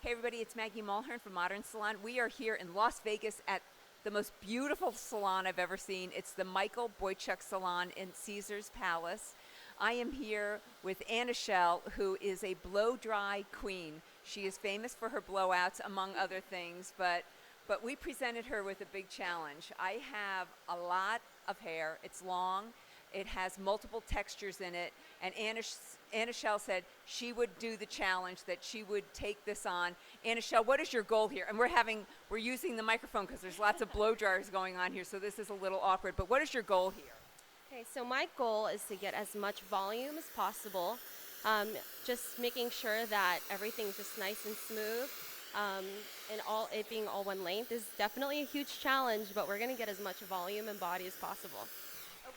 Hey everybody, it's Maggie Mulhern from Modern Salon. We are here in Las Vegas at the most beautiful salon I've ever seen. It's the Michael Boychuck Salon in Caesar's Palace. I am here with Anachell, who is a blow-dry queen. She is famous for her blowouts, among other things, but we presented her with a big challenge. I have a lot of hair. It's long. It has multiple textures in it, and Anachell said she would do the challenge, that she would take this on. Anachell, what is your goal here? And we're using the microphone because there's lots of blow dryers going on here, so this is a little awkward, but what is your goal here? Okay, so my goal is to get as much volume as possible, just making sure that everything's just nice and smooth, and it being all one length is definitely a huge challenge, but we're going to get as much volume and body as possible.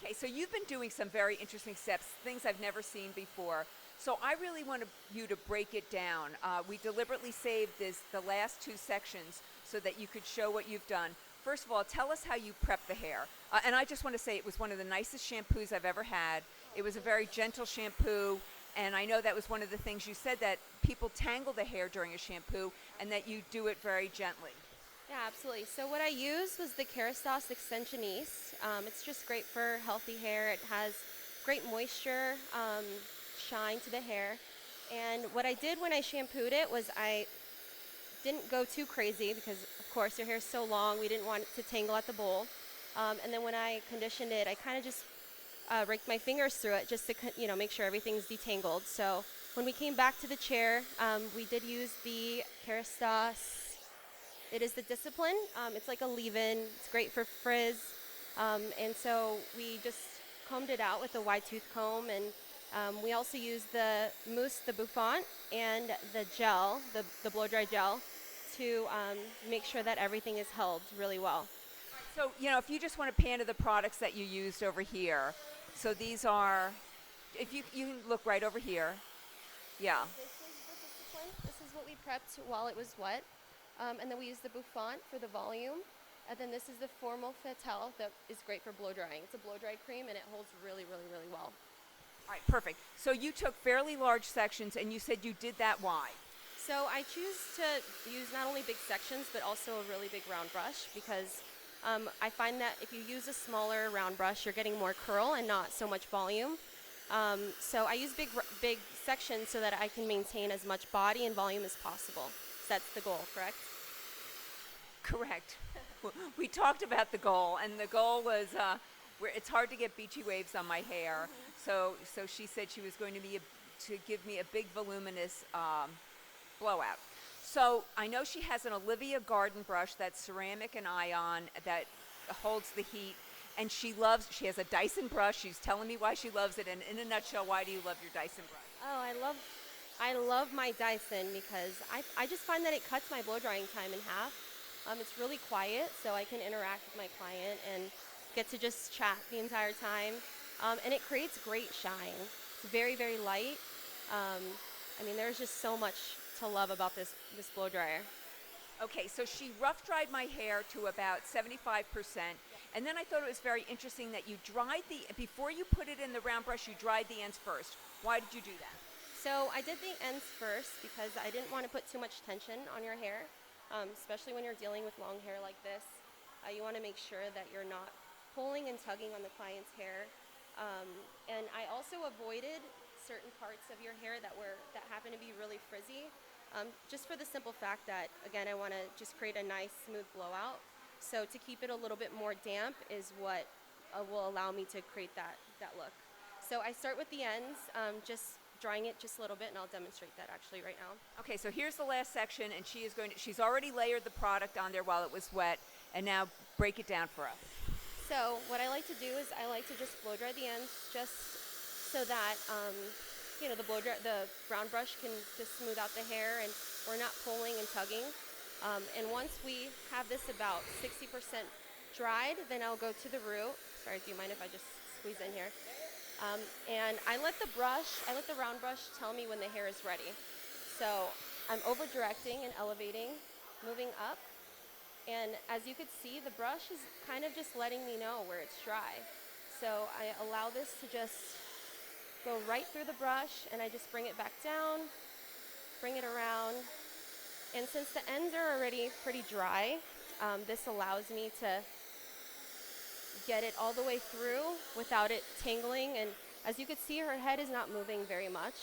Okay, so you've been doing some very interesting steps, things I've never seen before. So I really want you to break it down. We deliberately saved the last two sections so that you could show what you've done. First of all, tell us how you prep the hair. And I just want to say it was one of the nicest shampoos I've ever had. It was a very gentle shampoo, and I know that was one of the things you said, that people tangle the hair during a shampoo and that you do it very gently. Yeah, absolutely. So what I used was the Kerastase Extensioniste. It's just great for healthy hair. It has great moisture, shine to the hair. And what I did when I shampooed it was I didn't go too crazy because, of course, your hair is so long. We didn't want it to tangle at the bowl. And then when I conditioned it, I kind of just raked my fingers through it just to make sure everything's detangled. So when we came back to the chair, we did use the Kerastase. It is the Discipline. It's like a leave-in. It's great for frizz. And so we just combed it out with a wide tooth comb. And we also used the mousse, the bouffant, and the gel, the blow-dry gel, to make sure that everything is held really well. So, if you just want to pan to the products that you used over here. So these are, if you can look right over here. Yeah. This is the Discipline. This is what we prepped while it was wet. And then we use the bouffant for the volume. And then this is the Formal Fatale that is great for blow drying. It's a blow dry cream and it holds really, really, really well. All right, perfect. So you took fairly large sections and you said you did that why? So I choose to use not only big sections but also a really big round brush because I find that if you use a smaller round brush, you're getting more curl and not so much volume. So I use big sections so that I can maintain as much body and volume as possible. That's the goal, correct? Correct. We talked about the goal, and the goal was it's hard to get beachy waves on my hair. Mm-hmm. So she said she was going to give me a big voluminous blowout. So I know she has an Olivia garden brush that's ceramic and ion that holds the heat, and she has a Dyson brush. She's telling me why she loves it, and in a nutshell, why do you love your Dyson brush? Oh, I love my Dyson because I just find that it cuts my blow drying time in half. It's really quiet, so I can interact with my client and get to just chat the entire time. And it creates great shine. It's very, very light. There's just so much to love about this blow dryer. Okay, so she rough dried my hair to about 75%. And then I thought it was very interesting that you before you put it in the round brush, you dried the ends first. Why did you do that? So I did the ends first because I didn't want to put too much tension on your hair, especially when you're dealing with long hair like this. You want to make sure that you're not pulling and tugging on the client's hair. And I also avoided certain parts of your hair that happen to be really frizzy, just for the simple fact that, again, I want to just create a nice smooth blowout. So to keep it a little bit more damp is what will allow me to create that look. So I start with the ends, just drying it just a little bit, and I'll demonstrate that actually right now. Okay, so here's the last section, and she's already layered the product on there while it was wet, and now break it down for us. So what I like to do is I like to just blow dry the ends just so that the round brush can just smooth out the hair and we're not pulling and tugging. And once we have this about 60% dried, then I'll go to the root. Sorry, do you mind if I just squeeze in here? And I let the round brush tell me when the hair is ready. So I'm over directing and elevating, moving up. And as you could see, the brush is kind of just letting me know where it's dry. So I allow this to just go right through the brush, and I just bring it back down, bring it around, And since the ends are already pretty dry, this allows me to get it all the way through without it tangling. And as you can see, her head is not moving very much.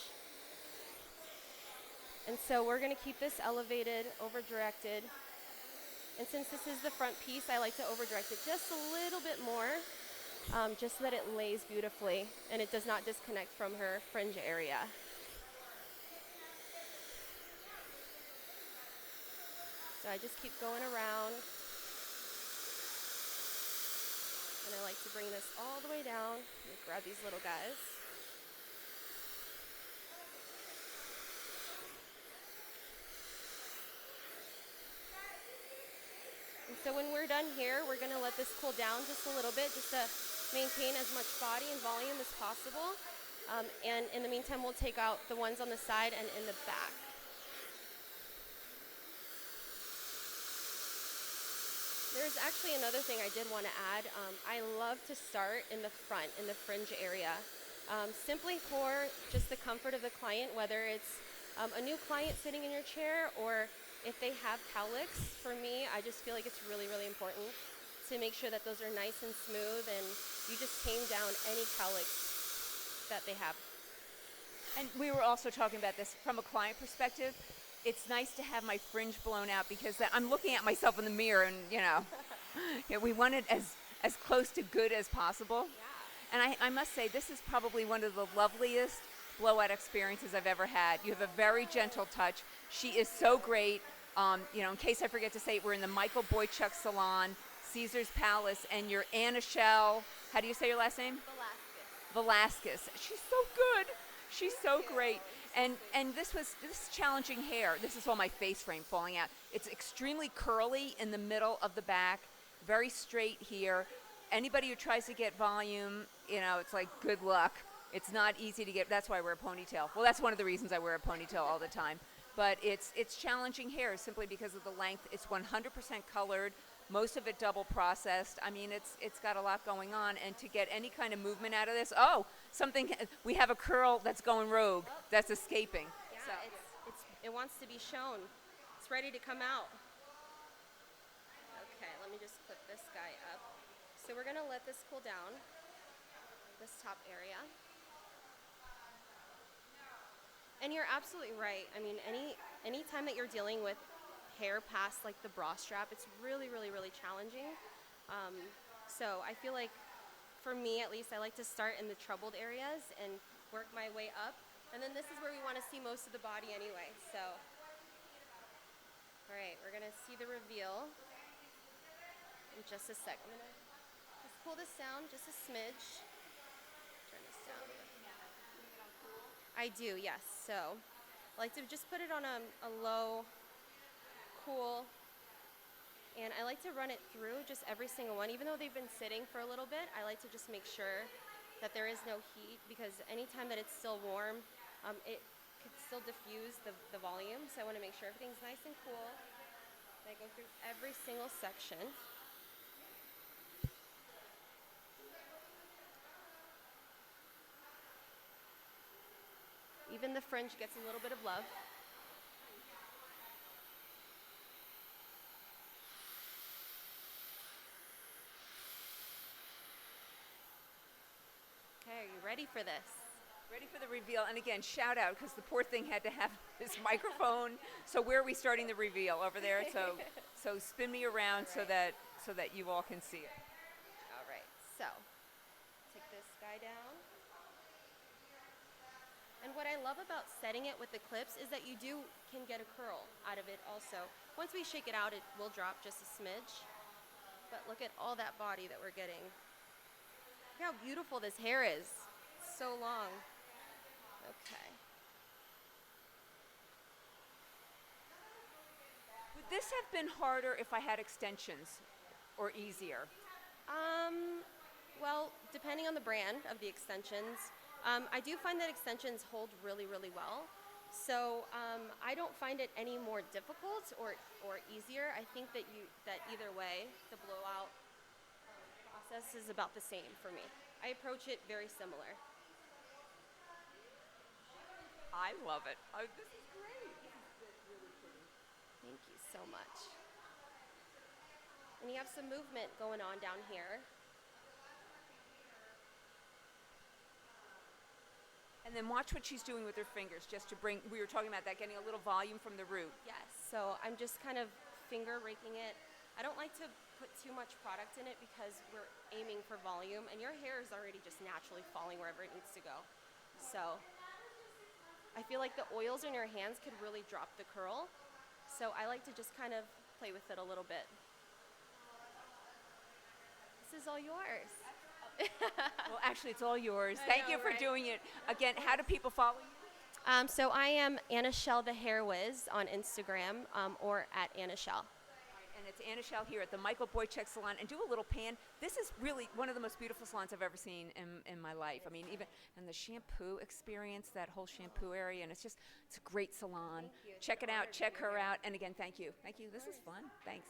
And so we're going to keep this elevated, over-directed. And since this is the front piece, I like to over-direct it just a little bit more, just so that it lays beautifully and it does not disconnect from her fringe area. So I just keep going around. And I like to bring this all the way down. Let me grab these little guys. And so when we're done here, we're going to let this cool down just a little bit, just to maintain as much body and volume as possible. And in the meantime, we'll take out the ones on the side and in the back. There's actually another thing I did want to add. I love to start in the front, in the fringe area, simply for just the comfort of the client, whether it's a new client sitting in your chair or if they have cowlicks. For me, I just feel like it's really, really important to make sure that those are nice and smooth and you just tame down any cowlicks that they have. And we were also talking about this from a client perspective. It's nice to have my fringe blown out because I'm looking at myself in the mirror and, we want it as close to good as possible. Yeah. And I must say, this is probably one of the loveliest blowout experiences I've ever had. You have a very gentle touch. She is so great. In case I forget to say it, we're in the Michael Boychuck Salon, Caesar's Palace, and you're Anachell. How do you say your last name? Velasquez. She's so good. She's so great. And this challenging hair. This is all my face frame falling out. It's extremely curly in the middle of the back, very straight here. Anybody who tries to get volume, it's like good luck. It's not easy to get. That's why I wear a ponytail. Well, that's one of the reasons I wear a ponytail all the time. But it's challenging hair simply because of the length. It's 100% colored. Most of it double processed. I mean, it's got a lot going on, and to get any kind of movement out of this, we have a curl that's going rogue, that's escaping. Yeah, So. it wants to be shown. It's ready to come out. Okay, let me just clip this guy up. So we're gonna let this cool down, this top area. And you're absolutely right. I mean, any time that you're dealing with hair past like the bra strap, it's really, really, really challenging. So I feel like, for me at least, I like to start in the troubled areas and work my way up. And then this is where we want to see most of the body anyway. So, all right, we're gonna see the reveal in just a sec. I'm gonna just pull this down just a smidge. Turn this down. I do, yes. So I like to just put it on a low, cool, and I like to run it through just every single one. Even though they've been sitting for a little bit, I like to just make sure that there is no heat, because anytime that it's still warm, it could still diffuse the volume. So I want to make sure everything's nice and cool. And I go through every single section. Even the fringe gets a little bit of love. Okay, are you ready for this? Ready for the reveal. And again, shout out, because the poor thing had to have this microphone. So where are we starting the reveal? Over there? So spin me around so that you all can see it. All right, so take this guy down. And what I love about setting it with the clips is that you can get a curl out of it also. Once we shake it out, it will drop just a smidge. But look at all that body that we're getting. Look how beautiful this hair is. It's so long. Okay. Would this have been harder if I had extensions, or easier? Well, depending on the brand of the extensions, I do find that extensions hold really, really well. So I don't find it any more difficult or easier. I think that either way, the blowout process is about the same for me. I approach it very similar. I love it. Oh, this is great. This is really pretty. Thank so much. And you have some movement going on down here. And then watch what she's doing with her fingers, just to bring, we were talking about that, getting a little volume from the root. Yes, so I'm just kind of finger raking it. I don't like to put too much product in it because we're aiming for volume, and your hair is already just naturally falling wherever it needs to go. So I feel like the oils in your hands could really drop the curl. So I like to just kind of play with it a little bit. This is all yours. Well, actually, it's all yours. I Thank know, you for right? doing it. Again, how do people follow you? So I am Anachell the Hair Whiz on Instagram or at Anachell. And it's Anachell here at the Michael Boychuck Salon. And do a little pan. This is really one of the most beautiful salons I've ever seen in my life. I mean, even and the shampoo experience, that whole shampoo area, and it's a great salon. Thank you. It's Check an it out. honor to Check be her here. out. And again, thank you. Thank you. This is fun. Thanks.